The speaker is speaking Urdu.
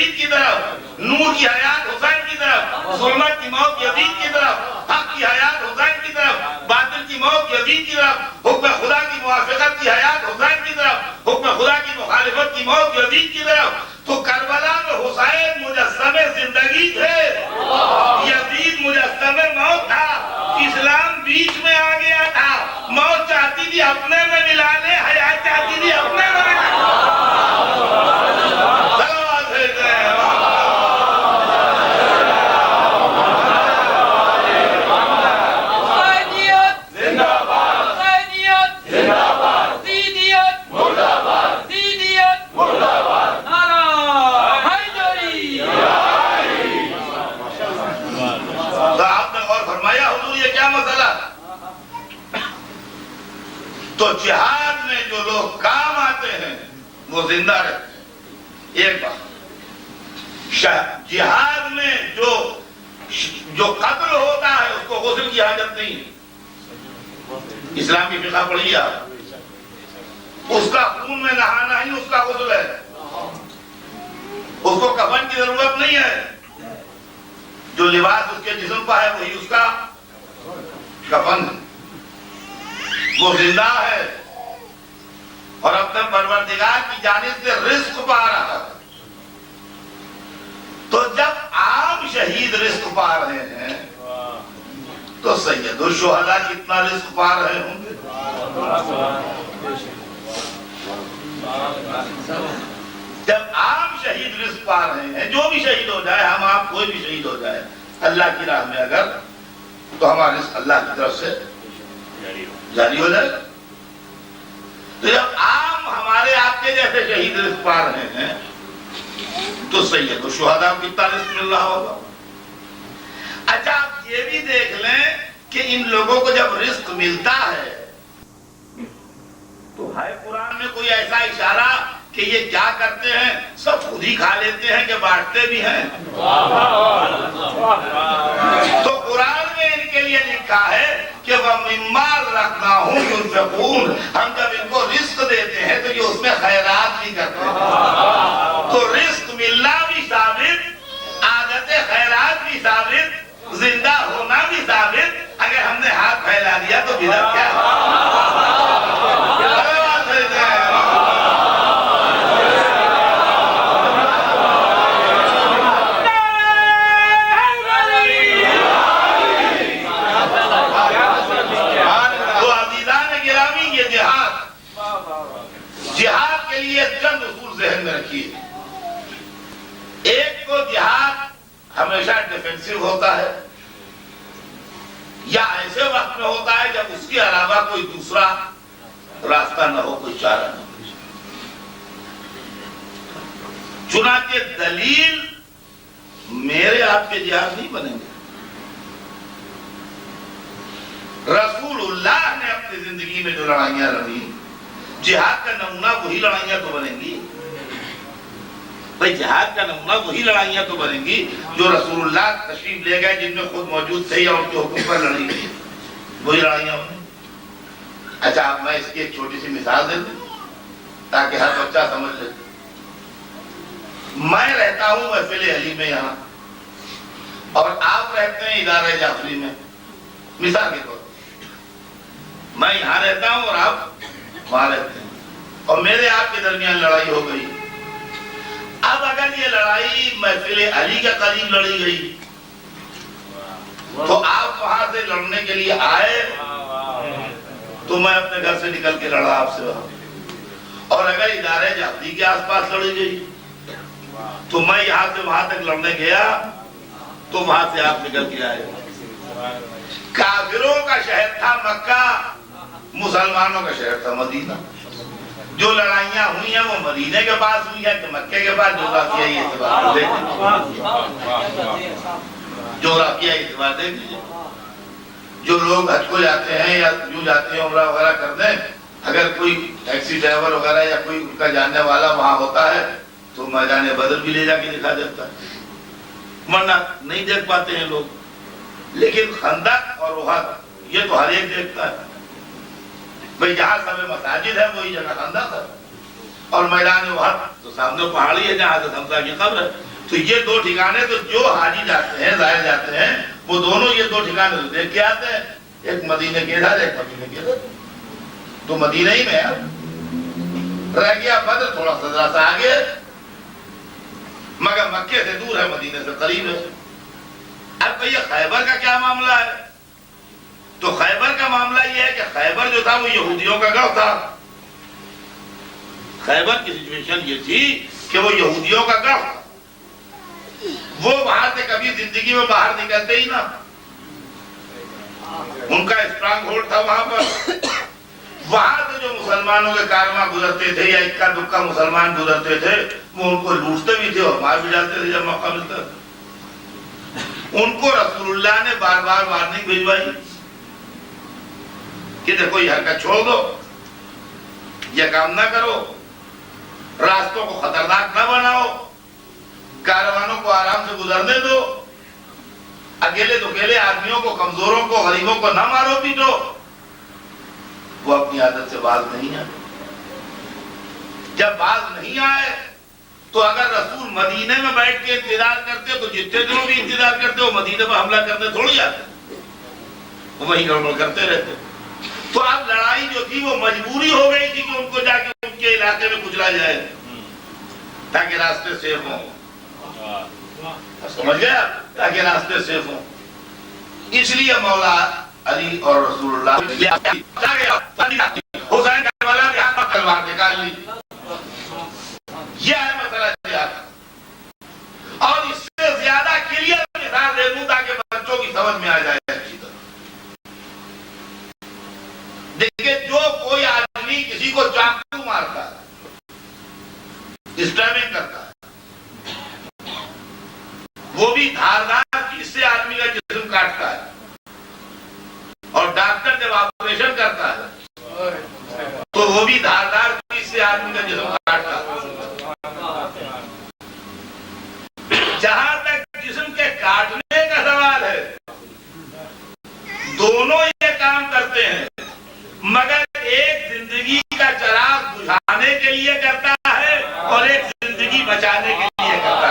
یزید کی طرف، نور کی حیات حسین کی طرف، ظلمت کی موت یزید کی طرف، حق کی حیات حسین کی طرف، باطل کی موت یزید کی طرف، حکم خدا کی موافقت کی حیات حسین کی طرف، حکم خدا کی مخالفت کی موت یزید کی طرف۔ تو کربلا میں حسین مجسم زندگی تھے، یزید مجسم موت تھا، اسلام بیچ میں آ گیا تھا۔ موت چاہتی تھی اپنے میں ملا لے، حیات چاہتی تھی اپنے میں ملا لے۔ تو جہاد میں جو لوگ کام آتے ہیں وہ زندہ رہتے ہیں۔ ایک بات، جہاد میں جو قتل ہوتا ہے اس کو غسل کی حاجت نہیں ہے۔ اسلام کی فقہ پڑھیے آپ، اس کا خون میں نہانا ہی اس کا غسل ہے، اس کو کفن کی ضرورت نہیں ہے، جو لباس اس کے جسم پر ہے وہی اس کا کفن ہے، وہ زندہ ہے اور اپنے پروردگار کی جانب سے رزق پا رہا ہے۔ تو جب عام شہید رزق پا رہے ہیں تو سید الشہداء کتنا رزق پا رہے ہوں گے؟ جب عام شہید رزق پا رہے ہیں، جو بھی شہید ہو جائے، ہم آپ کوئی بھی شہید ہو جائے اللہ کی راہ میں اگر، تو ہمارا رزق اللہ کی طرف سے جاری ہو جائے۔ تو جب عام ہمارے آپ کے جیسے شہید رزق پا رہے ہیں تو سید الشہداء کو کتنا رزق مل رہا ہوگا؟ اچھا آپ یہ بھی دیکھ لیں کہ ان لوگوں کو جب رزق ملتا ہے تو ہے قرآن میں کوئی ایسا اشارہ کہ یہ کیا کرتے ہیں؟ سب خود ہی کھا لیتے ہیں کہ بانٹتے بھی ہیں؟ تو قرآن میں ان کے لیے لکھا ہے کہ وَمِمَّا رَزَقْنَاهُمْ يُنْفِقُونَ، ہم جب ان کو رزق دیتے ہیں تو یہ اس میں خیرات بھی کرتے ہیں۔ تو رزق ملنا بھی ثابت، عادت خیرات بھی ثابت، زندہ ہونا بھی ثابت۔ اگر ہم نے ہاتھ پھیلا دیا تو بدعت کیا ہے؟ جہاد کے لیے چند اصول ذہن میں رکھیے۔ ایک تو جہاد ہمیشہ ڈیفینسو ہوتا ہے یا ایسے وقت میں ہوتا ہے جب اس کے علاوہ کوئی دوسرا راستہ نہ ہو، کوئی چارہ نہ ہو۔ چنانچہ دلیل میرے آپ کے جہاد نہیں بنیں گے، رسول اللہ نے اپنی زندگی میں جو لڑائیاں لڑی، جہاد کا نمونہ وہی لڑائیاں تو بنیں گی۔ بھئی جہاد کا نمونہ وہی لڑائیاں تو بنیں گی جو رسول اللہ تشریف لے گئے، جن میں خود موجود تھے یا ان کے حکم پر لڑی گئی، وہی لڑائیاں بنیں گی۔ اچھا اب میں اس کی ایک چھوٹی سی مثال دے دوں تاکہ ہر بچہ سمجھ لے۔ میں رہتا ہوں محفل علی میں یہاں، اور آپ رہتے ہیں ادارہ جعفری میں، مثال کے طور پر میں یہاں رہتا ہوں اور آپ وہاں رہتے ہیں، اور میرے آپ کے درمیان لڑائی ہو گئی۔ اب اگر یہ لڑائی محفل علی کے قریب لڑی گئی تو آپ وہاں سے لڑنے کے لیے آئے تو میں اپنے گھر سے نکل کے لڑا آپ سے وہاں، اور اگر ادارہ جعفری کے آس پاس لڑی گئی تو میں یہاں سے وہاں تک لڑنے گیا تو وہاں سے آپ نکل کے آئے۔ کافروں کا شہر تھا مکہ، مسلمانوں کا شہر تھا مدینہ۔ جو لڑائیاں ہوئی ہیں وہ مدینہ کے پاس ہوئی ہیں کہ مکہ کے پاس، جغرافیائی اعتبار دیکھ لیجیے، جغرافیائی اعتبار دیکھ لیجیے۔ جو لوگ حج کو جاتے ہیں یا یوں جاتے ہیں عمرہ وغیرہ کرنے، اگر کوئی ٹیکسی ڈرائیور وغیرہ یا کوئی ان کا جاننے والا وہاں ہوتا ہے تو میدان بدر بھی لے جا کے دکھا دیتا ہے، ورنہ نہیں دیکھ پاتے ہیں لوگ۔ لیکن خندق اور احد یہ تو ہر ایک دیکھتا ہے۔ بھئی جہاں سب مساجد ہے وہی جگہ خندق ہے، اور میدان احد تو سامنے پہاڑی ہے جہاں حضرت حمزہ کی قبر ہے۔ تو یہ دو ٹھکانے تو جو حاجی جاتے ہیں ظاہر جاتے ہیں وہ دونوں یہ دو ٹھکانے تو دیکھ کے آتے ہیں، ایک مدینے کے ادھر ایک مدینے کے ادھر، تو مدینہ ہی میں رہ گیا بدر تھوڑا سا ذرا سا آگے، مگر مکے سے دور ہے مدینے سے قریب ہے۔ اب بھئی خیبر کا کیا معاملہ ہے؟ تو خیبر کا معاملہ یہ ہے کہ خیبر جو تھا وہ یہودیوں کا گڑھ تھا۔ خیبر کی سچویشن یہ تھی کہ وہ یہودیوں کا گڑھ تھا، وہ وہاں سے کبھی زندگی میں باہر نکلتے ہی نہ، ان کا اسٹرانگ ہولڈ تھا وہاں پر۔ وہاں سے جو مسلمانوں کے کارواں گزرتے تھے یا اکا دکا مسلمان گزرتے تھے وہ ان کو لوٹتے بھی تھے اور مار بھی جاتے تھے جب موقع ملتا تھا۔ ان کو رسول اللہ نے بار بار وارننگ بھیجوائی کہ دیکھو یہ حرکت چھوڑ دو، یہ کام نہ کرو، راستوں کو خطرناک نہ بناؤ، کاروانوں کو آرام سے گزرنے دو، اکیلے دکیلے آدمیوں کو، کمزوروں کو، غریبوں کو نہ مارو پیٹو۔ وہ اپنی عادت سے باز نہیں آئے۔ جب باز نہیں آئے تو اگر رسول مدینے میں بیٹھ کے انتظار کرتے تو جتنے دنوں بھی انتظار کرتے وہ مدینے پر حملہ کرنے تھوڑی آتے، وہ وہیں گڑبڑ کرتے رہتے۔ تو اب لڑائی جو تھی وہ مجبوری ہو گئی تھی کہ ان کو جا کے ان کے علاقے میں کچلا جائے تاکہ راستے سیف ہوں، سمجھ گیا، تاکہ راستے سیف ہوں۔ اس لیے مولا علی اور رسول اللہ حسین کربلا کے ہاتھ میں تلوار نکال لی۔ یہ ہے مسئلہ جہاد، اور اس سے زیادہ کلیئر مثال دے دوں تاکہ بچوں کی سمجھ میں آ جائے اچھی طرح۔ دیکھیں جو کوئی آدمی کسی کو چاقو مارتا ہے، اسٹیبنگ کرتا ہے، وہ بھی دھاردار چیز سے آدمی کا جسم کاٹتا ہے، اور ڈاکٹر جب آپریشن کرتا ہے تو وہ بھی دھاردار چیز سے آدمی کا جسم کاٹتا ہے۔ جہاں تک جسم کے کاٹنے کا سوال ہے، دونوں یہ کام کرتے ہیں، مگر ایک زندگی کا چراغ بجھانے کے لیے کرتا ہے اور ایک زندگی بچانے کے لیے کرتا ہے۔